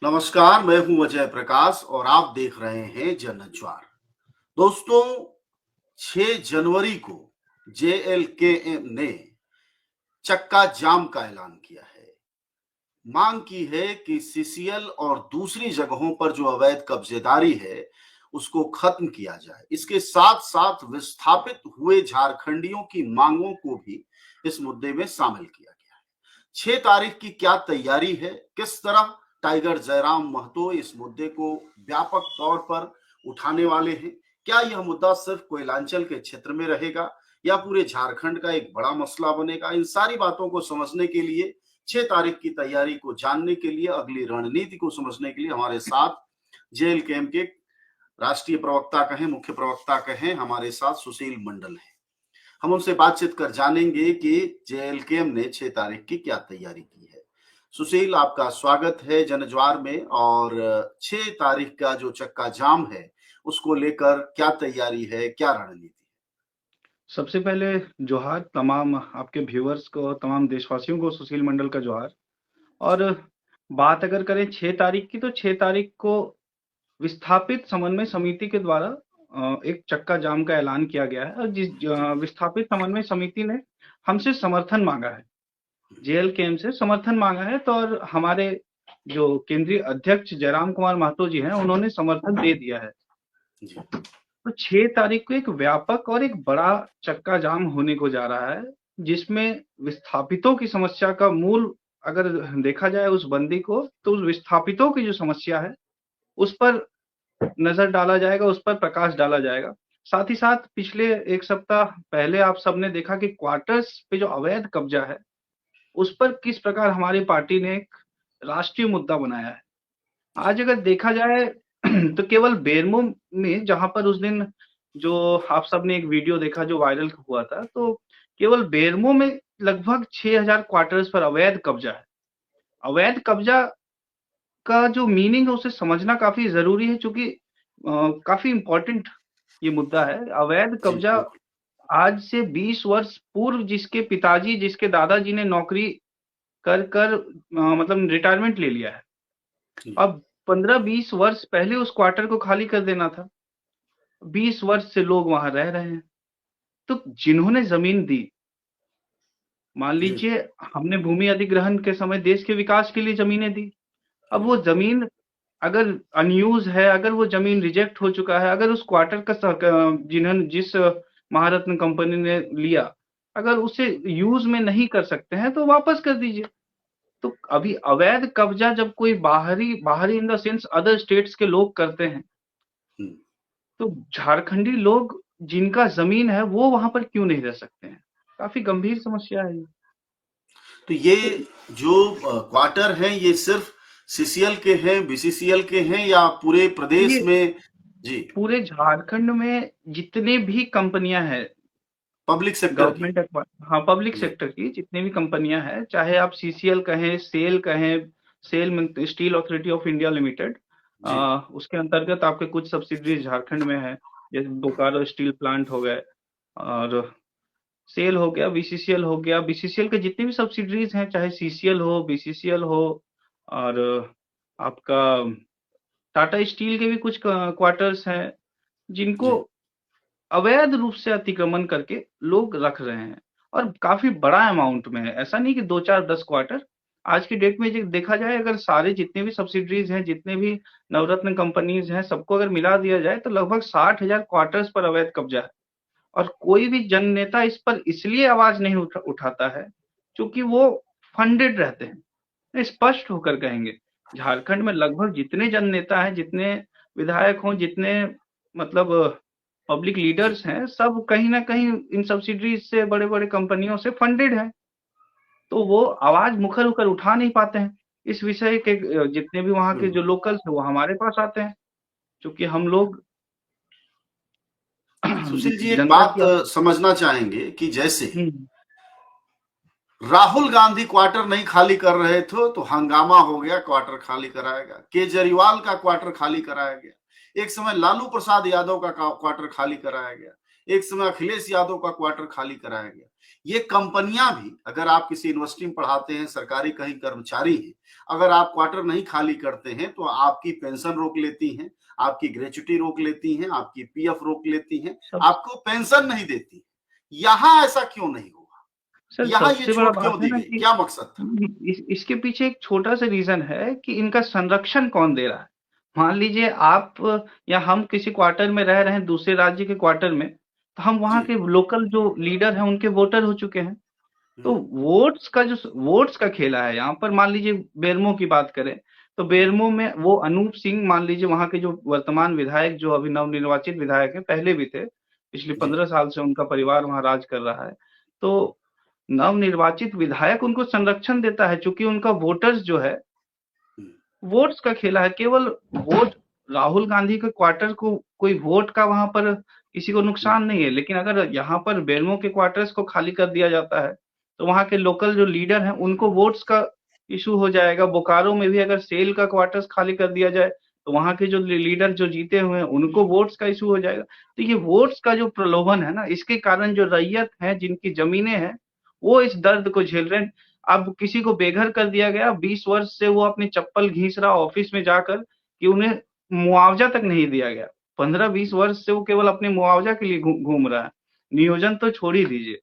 नमस्कार, मैं हूं अजय प्रकाश और आप देख रहे हैं जनज्वार। दोस्तों, 6 जनवरी को जेएलकेएम ने चक्का जाम का ऐलान किया है। मांग की है कि सीसीएल और दूसरी जगहों पर जो अवैध कब्जेदारी है, उसको खत्म किया जाए। इसके साथ-साथ विस्थापित हुए झारखंडियों की मांगों को भी इस मुद्दे में शामिल किया गया है। 6 तारीख की क्या तैयारी है, किस तरह टाइगर जयराम महतो इस मुद्दे को व्यापक तौर पर उठाने वाले हैं, क्या यह मुद्दा सिर्फ कोयलांचल के क्षेत्र में रहेगा या पूरे झारखंड का एक बड़ा मसला बनेगा? इन सारी बातों को समझने के लिए, 6 तारीख की तैयारी को जानने के लिए, अगली रणनीति को समझने के लिए हमारे साथ जेएलकेएम के राष्ट्रीय प्रवक्ता कहें, मुख्य प्रवक्ता कहें, हमारे साथ सुशील मंडल है। हम उनसे बातचीत कर जानेंगे कि जेएलकेएम ने 6 तारीख की क्या तैयारी की है। सुशील, आपका स्वागत है जनज्वार में। और 6 तारीख का जो चक्का जाम है, उसको लेकर क्या तैयारी है, क्या रणनीति है? सबसे पहले जोहार तमाम आपके व्यूअर्स को, तमाम देशवासियों को सुशील मंडल का जोहार। और बात अगर करें 6 तारीख की, तो 6 तारीख को विस्थापित समन्वय समिति के द्वारा एक चक्का जाम का ऐलान किया गया है। और जिस विस्थापित समन्वय समिति ने हमसे समर्थन मांगा है, जेएलकेएम से समर्थन मांगा है, तो और हमारे जो केंद्रीय अध्यक्ष जयराम कुमार महतो जी हैं, उन्होंने समर्थन दे दिया है। तो 6 तारीख को एक व्यापक और एक बड़ा चक्का जाम होने को जा रहा है, जिसमें विस्थापितों की समस्या का मूल अगर देखा जाए उस बंदी को, तो उस विस्थापितों की जो समस्या है उस पर नजर डाला जाएगा, उस पर प्रकाश डाला जाएगा। साथ ही साथ पिछले 1 सप्ताह पहले आप सबने देखा कि क्वार्टर्स पे जो अवैध कब्जा है, उस पर किस प्रकार हमारी पार्टी ने एक राष्ट्रीय मुद्दा बनाया है। आज अगर देखा जाए तो केवल बेरमो में, जहां पर उस दिन जो आप सबने एक वीडियो देखा जो वायरल हुआ था, तो केवल बेरमो में लगभग 6000 क्वार्टर्स पर अवैध कब्जा है। अवैध कब्जा का जो मीनिंग है उसे समझना काफी जरूरी है, क्योंकि काफी इंपॉर्टेंट ये मुद्दा है। अवैध जी, कब्जा बिल्कुल। आज से 20 वर्ष पूर्व जिसके पिताजी, जिसके दादाजी ने नौकरी कर कर मतलब रिटायरमेंट ले लिया है, जी, अब 15-20 वर्ष पहले उस क्वार्टर को खाली कर देना था। 20 वर्ष से लोग वहां रह रहे हैं। तो जिन्होंने जमीन दी, मान जी, लीजिए हमने भूमि अधिग्रहण के समय देश के विकास के लिए जमीनें दी, अब वो जमीन अगर अनयूज है, अगर वो जमीन रिजेक्ट हो चुका है, अगर उस क्वार्टर का जिन्होंने जिस महारत्न कंपनी ने लिया, अगर उसे यूज में नहीं कर सकते हैं तो वापस कर दीजिए। तो अभी अवैध कब्जा जब कोई बाहरी बाहरी in the sense other states के लोग करते हैं, हम्म। तो झारखंडी लोग जिनका जमीन है वो वहां पर क्यों नहीं रह सकते हैं? काफी गंभीर समस्या है ये। तो ये जो क्वार्टर हैं, ये सिर्फ सीसीएल के हैं, बीसीसीएल के हैं या पूरे प्रदेश ये में? जी, पूरे झारखंड में जितने भी कंपनियां हैं, पब्लिक सेक्टर की। गवर्नमेंट, हाँ, पब्लिक जी, सेक्टर की जितने भी कंपनियां हैं, चाहे आप सीसीएल कहें, सेल कहें, SAIL steel authority of India limited, जी, उसके अंतर्गत आपके कुछ सब्सिडरीज झारखंड में है, जैसे बोकारो स्टील प्लांट हो गए, और सेल हो गया, बीसीसीएल हो गया। बीसीसीएल के जितने भी सब्सिडरीज हैं, चाहे सीसीएल हो, बीसीसीएल हो, और आपका टाटा स्टील के भी कुछ क्वार्टर्स हैं, जिनको जी, अवैध रूप से अतिक्रमण करके लोग रख रहे हैं। और काफी बड़ा अमाउंट में है, ऐसा नहीं कि 2 4 10 क्वार्टर। आज की डेट में देखा जाए, अगर सारे जितने भी सब्सिडरीज हैं, जितने भी नवरत्न कंपनीज हैं, सबको अगर मिला दिया जाए तो लगभग 60,000 क्वार्टर्स पर अवैध कब्जा है। और कोई भी जन नेता इस पर इसलिए आवाज नहीं उठाता है क्योंकि वो फंडेड रहते हैं। स्पष्ट होकर कहेंगे, झारखंड में लगभग जितने जन नेता हैं, जितने विधायक हों, जितने मतलब पब्लिक जी। लीडर्स हैं, सब कहीं ना कहीं इन सब्सिडरीज से, बड़े बड़े कंपनियों से फंडेड हैं। तो वो आवाज मुखर होकर उठा नहीं पाते हैं इस विषय के। जितने भी वहाँ के हम्म। जो लोकल्स हैं वो हमारे पास आते हैं, क्योंकि हम लोग सुशील जी, एक जनता बात की। समझना चाहेंगे कि जैसे हम्म, राहुल गांधी क्वार्टर नहीं खाली कर रहे थे तो हंगामा हो गया, क्वार्टर खाली कराया गया। केजरीवाल का क्वार्टर खाली कराया गया। एक समय लालू प्रसाद यादव का क्वार्टर खाली कराया गया। एक समय अखिलेश यादव का क्वार्टर खाली कराया गया। ये कंपनियां भी, अगर आप किसी यूनिवर्सिटी में पढ़ाते हैं, सरकारी कहीं कर्मचारी हैं, अगर आप क्वार्टर नहीं खाली करते हैं तो आपकी पेंशन रोक लेती हैं, आपकी ग्रेच्युटी रोक लेती हैं, आपकी पीएफ रोक लेती हैं, सब आपको पेंशन नहीं देती। यहाँ ऐसा क्यों नहीं हुआ? सर यहाँ ये सबसे बड़ा छूट बात क्यों है दी ना गई? कि क्या मकसद था? इसके पीछे एक छोटा सा रीजन है कि इनका संरक्षण कौन दे रहा है। मान लीजिए आप या हम किसी क्वार्टर में रह रहे हैं दूसरे राज्य के क्वार्टर में, तो हम वहाँ जी। के लोकल जो लीडर हैं उनके वोटर हो चुके हैं। तो हम्म, वोट्स का खेला है यहाँ पर। मान लीजिए बेरमो की बात करें तो हम्म, बेरमो में वो अनूप सिंह, मान लीजिए वहाँ के जो वर्तमान विधायक, जो अभी नवनिर्वाचित विधायक हैं, पहले भी थे, पिछले जी। 15 साल से उनका परिवार वहाँ राज कर रहा है। तो नवनिर्वाचित विधायक उनको संरक्षण देता है, चूंकि उनका वोटर्स जो है, हम्म, वोट्स का खेला है। केवल वोट, राहुल गांधी के क्वार्टर को कोई वोट का वहां पर किसी को हम्म, नुकसान नहीं है, लेकिन अगर यहाँ पर बेरमो के क्वार्टर्स को खाली कर दिया जाता है तो वहाँ के लोकल जो लीडर हैं उनको वोट्स का इशू हो जाएगा। बोकारो में भी अगर सेल का क्वार्टर्स खाली कर दिया जाए तो वहाँ के जो लीडर जो जीते हुए हैं उनको वोट्स का इशू हो जाएगा। तो ये वोट्स का जो प्रलोभन है ना, इसके कारण जो रैयत है, जिनकी जमीनें हैं, वो इस दर्द को झेल रहे हैं। अब किसी को बेघर कर दिया गया, 20 वर्ष से वो अपनी चप्पल घींच रहा ऑफिस में जाकर कि उन्हें मुआवजा तक नहीं दिया गया। 15-20 वर्ष से वो केवल अपने मुआवजा के लिए घूम रहा है, नियोजन तो छोड़ ही दीजिए।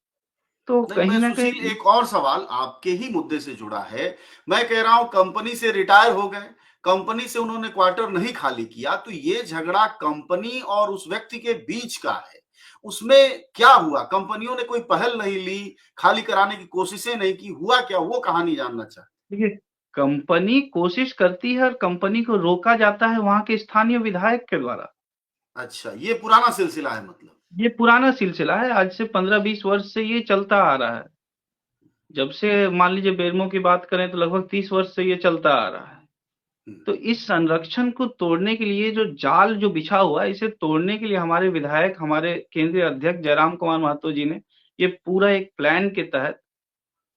तो नहीं, कहीं मैं ना सुशील कहीं एक और सवाल आपके ही मुद्दे से जुड़ा है। मैं कह रहा हूं कंपनी से रिटायर हो गए, कंपनी से उन्होंने क्वार्टर नहीं खाली किया, तो ये झगड़ा कंपनी और उस व्यक्ति के बीच का है। उसमें क्या हुआ? कंपनियों ने कोई पहल नहीं ली, खाली कराने की कोशिशें नहीं की, हुआ क्या? वो कहानी जानना चाहते। देखिए, कंपनी कोशिश करती है और कंपनी को रोका जाता है वहां के स्थानीय विधायक के द्वारा। अच्छा, ये पुराना सिलसिला है मतलब। ये पुराना सिलसिला है, आज से 15-20 वर्ष से ये चलता आ रहा है। जब से मान लीजिए बेरमो की बात करें तो लगभग 30 वर्ष से ये चलता आ रहा है। हम्म, तो इस संरक्षण को तोड़ने के लिए जो जाल जो बिछा हुआ है, इसे तोड़ने के लिए हमारे विधायक, हमारे केंद्रीय अध्यक्ष जयराम कुमार महतो जी ने ये पूरा एक प्लान के तहत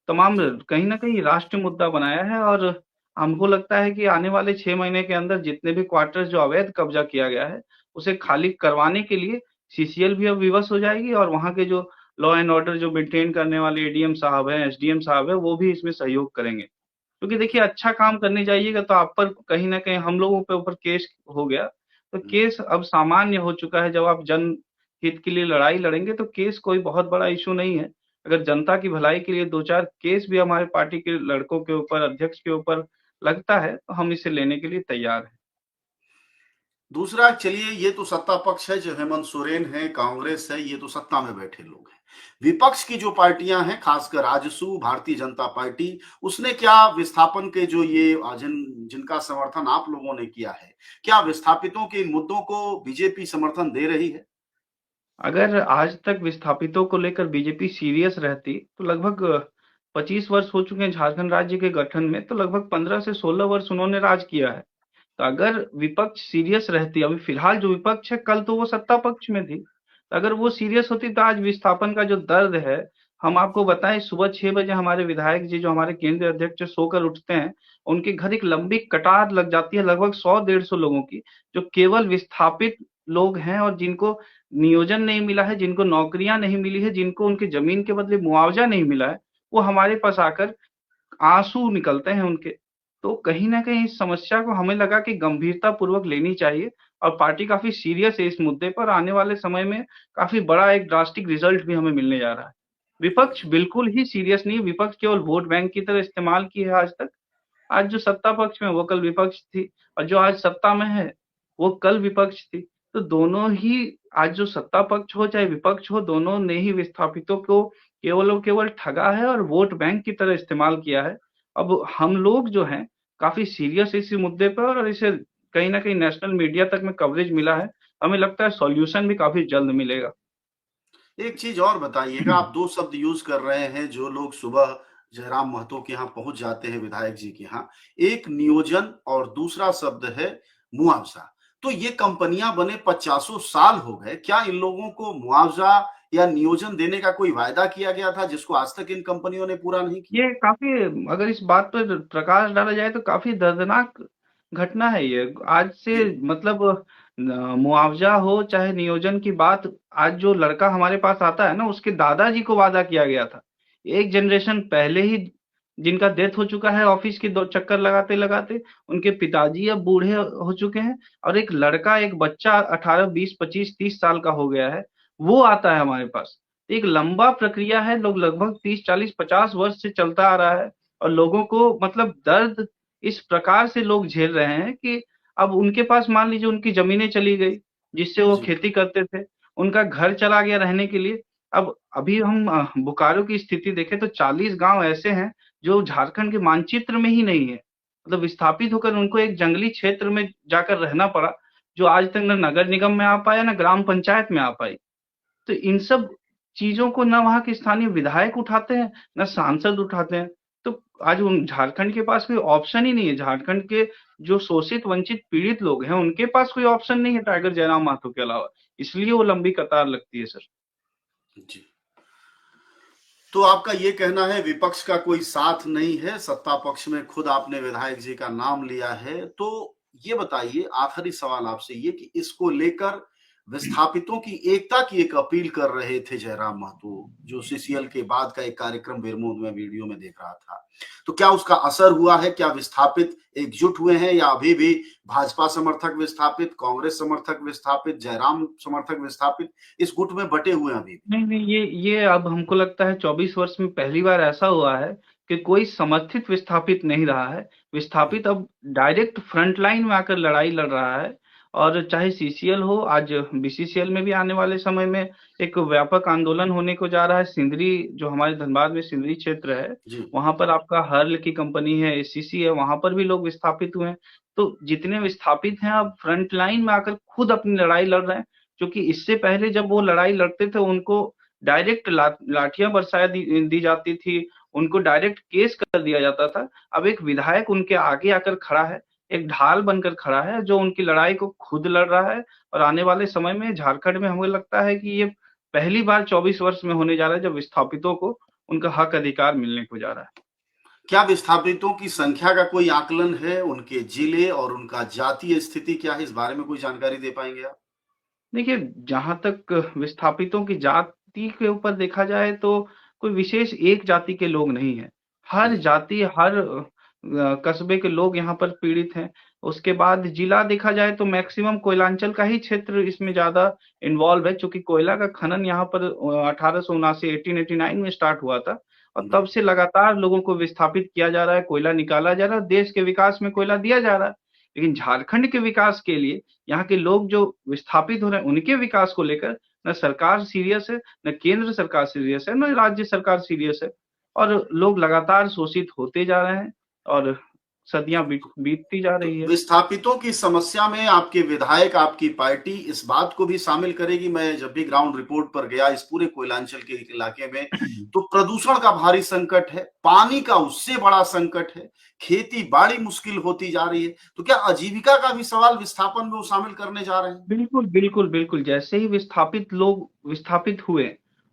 तमाम जी। कहीं ना कहीं राष्ट्रीय मुद्दा बनाया है। और हमको लगता है कि आने वाले 6 महीने के अंदर जितने भी क्वार्टर्स जो अवैध कब्जा किया गया है उसे खाली करवाने के लिए सीसीएल भी अब विवश हो जाएगी, और वहाँ के जो लॉ एंड ऑर्डर जो मेंटेन करने वाले एडीएम साहब हैं, एसडीएम साहब है, वो भी इसमें सहयोग करेंगे। क्योंकि देखिए, अच्छा काम करने जाइएगा तो आप पर कहीं न कहीं हम लोगों पे ऊपर केस हो गया, तो हम्म। केस अब सामान्य हो चुका है। जब आप जन हित के लिए लड़ाई लड़ेंगे तो केस कोई बहुत बड़ा इश्यू नहीं है। अगर जनता की भलाई के लिए 2-4 केस भी हमारे पार्टी के लड़कों के ऊपर, अध्यक्ष के ऊपर लगता है, तो हम इसे लेने के लिए तैयार हैं। दूसरा, चलिए ये तो सत्ता पक्ष है, जो हेमंत सोरेन है, कांग्रेस है, ये तो सत्ता में बैठे लोग हैं। विपक्ष की जो पार्टियां हैं, खासकर आजसू, भारतीय जनता पार्टी, उसने क्या विस्थापन के जो ये जिनका समर्थन आप लोगों ने किया है, क्या विस्थापितों के इन मुद्दों को बीजेपी समर्थन दे रही है? अगर आज तक विस्थापितों को लेकर बीजेपी सीरियस रहती, तो लगभग 25 वर्ष हो चुके हैं झारखंड राज्य के गठन में, तो लगभग 15 से 16 वर्ष उन्होंने राज किया है। तो अगर विपक्ष सीरियस रहती, अभी फिलहाल जो विपक्ष है, कल तो वो सत्ता पक्ष में थी, तो अगर वो सीरियस होती तो आज विस्थापन का जो दर्द है, हम आपको बताएं, सुबह 6 बजे हमारे विधायक जी, जो हमारे केंद्रीय अध्यक्ष सोकर उठते हैं, उनके घर एक लंबी कतार लग जाती है, लगभग 100-150 लोगों की, जो केवल विस्थापित लोग हैं और जिनको नियोजन नहीं मिला है, जिनको नौकरियां नहीं मिली है, जिनको उनकी जमीन के बदले मुआवजा नहीं मिला है, वो हमारे पास आकर आंसू निकलते हैं उनके। तो कहीं न कहीं इस समस्या को हमें लगा कि गंभीरतापूर्वक लेनी चाहिए, और पार्टी काफ़ी सीरियस है इस मुद्दे पर। आने वाले समय में काफ़ी बड़ा एक ड्रास्टिक रिज़ल्ट भी हमें मिलने जा रहा है। विपक्ष बिल्कुल ही सीरियस नहीं है, विपक्ष केवल वोट बैंक की तरह इस्तेमाल की है आज तक। आज जो सत्ता पक्ष में वो कल विपक्ष थी, और जो आज सत्ता में है वो कल विपक्ष थी। तो दोनों ही, आज जो सत्ता पक्ष हो चाहे विपक्ष हो, दोनों ने ही विस्थापितों को केवल और केवल ठगा है और वोट बैंक की तरह इस्तेमाल किया है। अब हम लोग जो हैं काफी सीरियस इस मुद्दे पर, और इसे कहीं ना कहीं नेशनल मीडिया तक में कवरेज मिला है। हमें लगता है सॉल्यूशन भी काफी जल्द मिलेगा। एक चीज और बताइएगा, आप दो शब्द यूज कर रहे हैं, जो लोग सुबह जयराम महतो के यहाँ पहुंच जाते हैं, विधायक जी के यहाँ, एक नियोजन और दूसरा शब्द है मुआवजा। तो ये कंपनियां बने 50 साल हो गए, क्या इन लोगों को मुआवजा या नियोजन देने का कोई वायदा किया गया था, जिसको आज तक इन कंपनियों ने पूरा नहीं किया? ये काफी, अगर इस बात पर प्रकाश डाला जाए तो काफी दर्दनाक घटना है ये। आज से जी। मतलब मुआवजा हो चाहे नियोजन की बात, आज जो लड़का हमारे पास आता है ना, उसके दादाजी को वादा किया गया था। एक जनरेशन पहले ही जिनका डेथ हो चुका है ऑफिस के दो चक्कर लगाते लगाते, उनके पिताजी अब बूढ़े हो चुके हैं, और एक लड़का, एक बच्चा 18 20 25 30 साल का हो गया है, वो आता है हमारे पास। एक लंबा प्रक्रिया है, लोग लगभग 30 40 50 वर्ष से चलता आ रहा है, और लोगों को मतलब दर्द इस प्रकार से लोग झेल रहे हैं कि अब उनके पास मान लीजिए उनकी जमीनें चली गई, जिससे वो जी खेती करते थे, उनका घर चला गया रहने के लिए। अब अभी हम बोकारो की स्थिति देखें तो 40 गांव ऐसे हैं जो झारखंड के मानचित्र में ही नहीं है, मतलब विस्थापित होकर उनको एक जंगली क्षेत्र में जाकर रहना पड़ा, जो आज तक न नगर निगम में आ पाया, न ग्राम पंचायत में आ पाई। तो इन सब चीजों को न वहाँ के स्थानीय विधायक उठाते हैं, न सांसद उठाते हैं। तो आज उन झारखंड के पास कोई ऑप्शन ही नहीं है। झारखंड के जो शोषित वंचित पीड़ित लोग हैं, उनके पास कोई ऑप्शन नहीं है टाइगर जयराम माथुर के अलावा, इसलिए वो लंबी कतार लगती है सर। जी। तो आपका ये कहना है विपक्ष का कोई साथ नहीं है, सत्ता पक्ष में खुद आपने विधायक जी का नाम लिया है। तो ये बताइए, आखिरी सवाल आपसे ये कि इसको लेकर विस्थापितों की एकता की एक अपील कर रहे थे जयराम महतो, जो सीसीएल के बाद का एक कार्यक्रम बेरमो में वीडियो में देख रहा था। तो क्या उसका असर हुआ है? क्या विस्थापित एकजुट हुए हैं, या अभी भी भाजपा समर्थक विस्थापित, कांग्रेस समर्थक विस्थापित, जयराम समर्थक विस्थापित इस गुट में बटे हुए हैं अभी भी? नहीं नहीं, ये अब हमको लगता है 24 वर्ष में पहली बार ऐसा हुआ है कि कोई समर्थित विस्थापित नहीं रहा है। विस्थापित अब डायरेक्ट फ्रंट लाइन में आकर लड़ाई लड़ रहा है, और चाहे सीसीएल हो, आज बीसीसीएल में भी आने वाले समय में एक व्यापक आंदोलन होने को जा रहा है। सिंदरी, जो हमारे धनबाद में सिंदरी क्षेत्र है, जी वहां पर आपका हर्ल की कंपनी है, एसीसी है, वहां पर भी लोग विस्थापित हुए हैं। तो जितने विस्थापित हैं अब फ्रंट लाइन में आकर खुद अपनी लड़ाई लड़ रहे हैं, क्योंकि इससे पहले जब वो लड़ाई लड़ते थे उनको डायरेक्ट लाठियां बरसाया दी जाती थी, उनको डायरेक्ट केस कर दिया जाता था। अब एक विधायक उनके आगे आकर खड़ा है, एक ढाल बनकर खड़ा है, जो उनकी लड़ाई को खुद लड़ रहा है। और आने वाले समय में झारखंड में हमें लगता है कि ये पहली बार 24 वर्ष में होने जा रहा है जब विस्थापितों को उनका हक अधिकार मिलने को जा रहा है। क्या विस्थापितों की संख्या का कोई आकलन है? उनके जिले और उनका जातीय स्थिति क्या है? इस बारे में कोई जानकारी दे पाएंगे आप? देखिए, जहाँ तक विस्थापितों की जाति के ऊपर देखा जाए तो कोई विशेष एक जाति के लोग नहीं हैं। हर जी जाति, हर कस्बे के लोग यहाँ पर पीड़ित हैं। उसके बाद जिला देखा जाए तो मैक्सिमम कोयलांचल का ही क्षेत्र इसमें ज़्यादा इन्वॉल्व है, चूँकि कोयला का खनन यहाँ पर 1879 1889 में स्टार्ट हुआ था, और जी तब से लगातार लोगों को विस्थापित किया जा रहा है, कोयला निकाला जा रहा है, देश के विकास में कोयला दिया जा रहा है। लेकिन झारखंड के विकास के लिए यहाँ के लोग जो विस्थापित हो रहे हैं, उनके विकास को लेकर न सरकार सीरियस है, न केंद्र सरकार सीरियस है, न राज्य सरकार सीरियस है, और लोग लगातार शोषित होते जा रहे हैं, और सदियां बीतती जा तो रही है। विस्थापितों की समस्या में आपके विधायक, आपकी पार्टी इस बात को भी शामिल करेगी? मैं जब भी ग्राउंड रिपोर्ट पर गया इस पूरे कोयलांचल के इलाके में, तो प्रदूषण का भारी संकट है, पानी का उससे बड़ा संकट है, खेती बाड़ी मुश्किल होती जा रही है। तो क्या आजीविका का भी सवाल विस्थापन में वो शामिल करने जा रहे हैं? बिल्कुल, बिल्कुल, बिल्कुल। जैसे ही विस्थापित लोग विस्थापित हुए,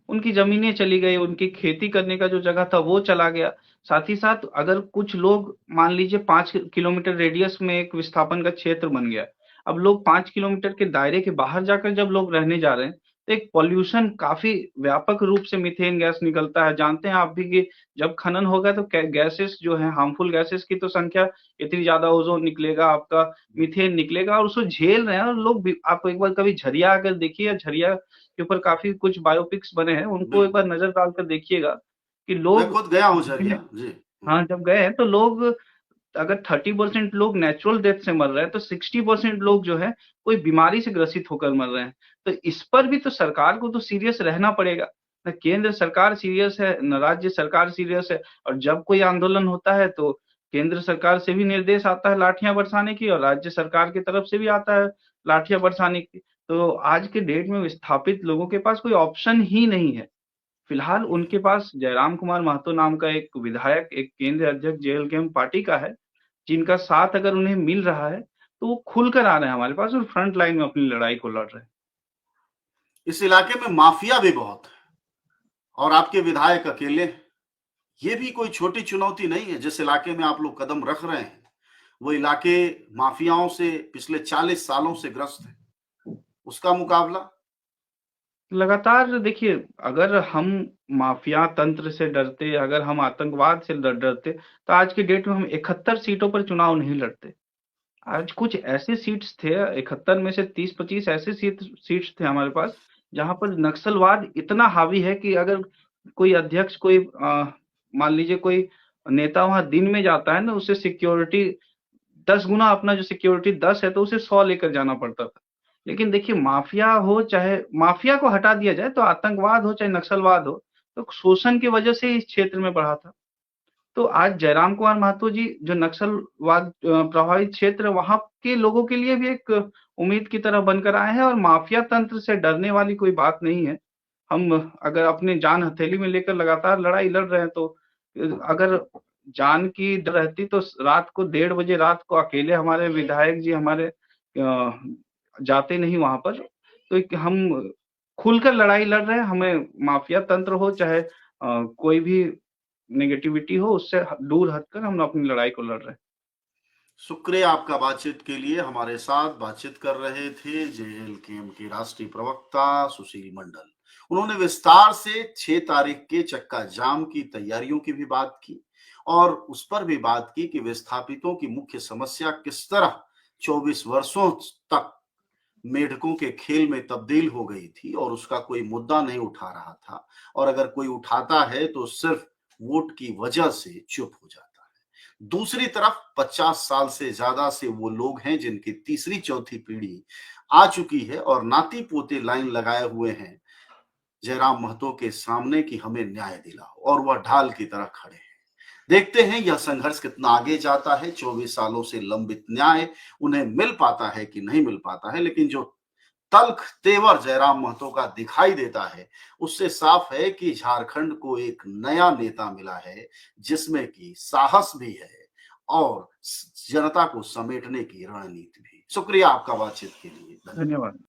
उनकी ज़मीनें चली गई, उनकी खेती करने का जो जगह था वो चला गया। साथ ही साथ अगर कुछ लोग मान लीजिए 5 किलोमीटर रेडियस में एक विस्थापन का क्षेत्र बन गया। अब लोग 5 किलोमीटर के दायरे के बाहर जाकर जब लोग रहने जा रहे हैं, तो एक पॉल्यूशन काफ़ी व्यापक रूप से मीथेन गैस निकलता है। जानते हैं आप भी कि जब खनन होगा तो कै गैसेज़ जो हैं, हार्मफुल गैसेज़ की तो संख्या इतनी ज़्यादा, ओज़ोन निकलेगा आपका, मीथेन निकलेगा, और उसको झेल रहे हैं। और लोग भी, आप एक बार कभी झरिया आकर देखिए, झरिया के ऊपर काफ़ी कुछ बायोपिक्स बने हैं, उनको एक बिल्कुल, बार नज़र डालकर देखिएगा कि मैं लोग खुद गया हूँ अपने, झरिया जी। हाँ, जब गए हैं तो लोग, अगर 30% लोग नेचुरल डेथ से मर रहे हैं, तो 60% लोग जो है कोई बीमारी से ग्रसित होकर मर रहे हैं। तो इस पर भी तो सरकार को तो सीरियस रहना पड़ेगा। न केंद्र सरकार सीरियस है, न राज्य सरकार सीरियस है। और जब कोई आंदोलन होता है तो केंद्र सरकार से भी निर्देश आता है लाठियां बरसाने की, और राज्य सरकार की तरफ से भी आता है लाठियां बरसाने की। तो आज के डेट में विस्थापित लोगों के पास कोई ऑप्शन ही नहीं है। फिलहाल उनके पास जयराम कुमार महतो नाम का एक विधायक, एक केंद्रीय अध्यक्ष जेएलकेएम पार्टी का है, जिनका साथ अगर उन्हें मिल रहा है, तो वो खुलकर आ रहे हैं हमारे पास और फ्रंट लाइन में अपनी लड़ाई को लड़ रहे हैं। इस इलाके में माफिया भी बहुत है, और आपके विधायक अकेले हैं। ये भी कोई छोटी चुनौती नहीं है। जिस इलाके में आप लोग कदम रख रहे हैं, वो इलाके माफियाओं से पिछले 40 सालों से ग्रस्त है। उसका मुकाबला लगातार देखिए, अगर हम माफिया तंत्र से डरते, अगर हम आतंकवाद से डरते, तो आज की डेट में हम 71 सीटों पर चुनाव नहीं लड़ते। आज कुछ ऐसे सीट्स थे, 71 में से 30-25 ऐसे सीट्स थे हमारे पास, जहाँ पर नक्सलवाद इतना हावी है कि अगर कोई अध्यक्ष, कोई मान लीजिए कोई नेता वहाँ दिन में जाता है ना, उसे सिक्योरिटी 10 गुना, अपना जो सिक्योरिटी 10 है तो उसे 100 लेकर जाना पड़ता था। लेकिन देखिए, माफिया हो, चाहे माफिया को हटा दिया जाए, तो आतंकवाद हो चाहे नक्सलवाद हो, तो शोषण की वजह से इस क्षेत्र में बढ़ा था। तो आज जयराम कुमार महतो जी जो नक्सलवाद प्रभावित क्षेत्र है, वहाँ के लोगों के लिए भी एक उम्मीद की तरह बनकर आए हैं, और माफिया तंत्र से डरने वाली कोई बात नहीं है। हम अगर अपनी जान हथेली में लेकर लगातार लड़ाई लड़ रहे हैं, तो अगर जान की डर रहती तो रात को 1:30 बजे रात को अकेले हमारे विधायक जी हमारे जाते नहीं वहां पर। तो हम खुलकर लड़ाई लड़ रहे हैं, हमें माफिया तंत्र हो चाहे कोई भी नेगेटिविटी हो, उससे दूर हटकर हम अपनी लड़ाई को लड़ रहे हैं। शुक्रिया आपका बातचीत के लिए। हमारे साथ बातचीत कर रहे थे जेएलकेएम के राष्ट्रीय प्रवक्ता सुशील मंडल। उन्होंने विस्तार से 6 तारीख के चक्का जाम की तैयारियों की भी बात की और उस पर भी बात की कि विस्थापितों की मुख्य समस्या किस तरह 24 वर्षों तक मेढकों के खेल में तब्दील हो गई थी और उसका कोई मुद्दा नहीं उठा रहा था, और अगर कोई उठाता है तो सिर्फ वोट की वजह से चुप हो जाता है। दूसरी तरफ 50 साल से ज्यादा से वो लोग हैं जिनकी तीसरी चौथी पीढ़ी आ चुकी है और नाती पोते लाइन लगाए हुए हैं जयराम महतो के सामने कि हमें न्याय दिलाओ, और वह ढाल की तरह खड़े हैं। देखते हैं यह संघर्ष कितना आगे जाता है। 24 सालों से लंबित न्याय उन्हें मिल पाता है कि नहीं मिल पाता है, लेकिन जो तल्ख तेवर जयराम महतो का दिखाई देता है, उससे साफ है कि झारखंड को एक नया नेता मिला है जिसमें कि साहस भी है और जनता को समेटने की रणनीति भी। शुक्रिया आपका बातचीत के लिए। धन्यवाद। धन्यवाद।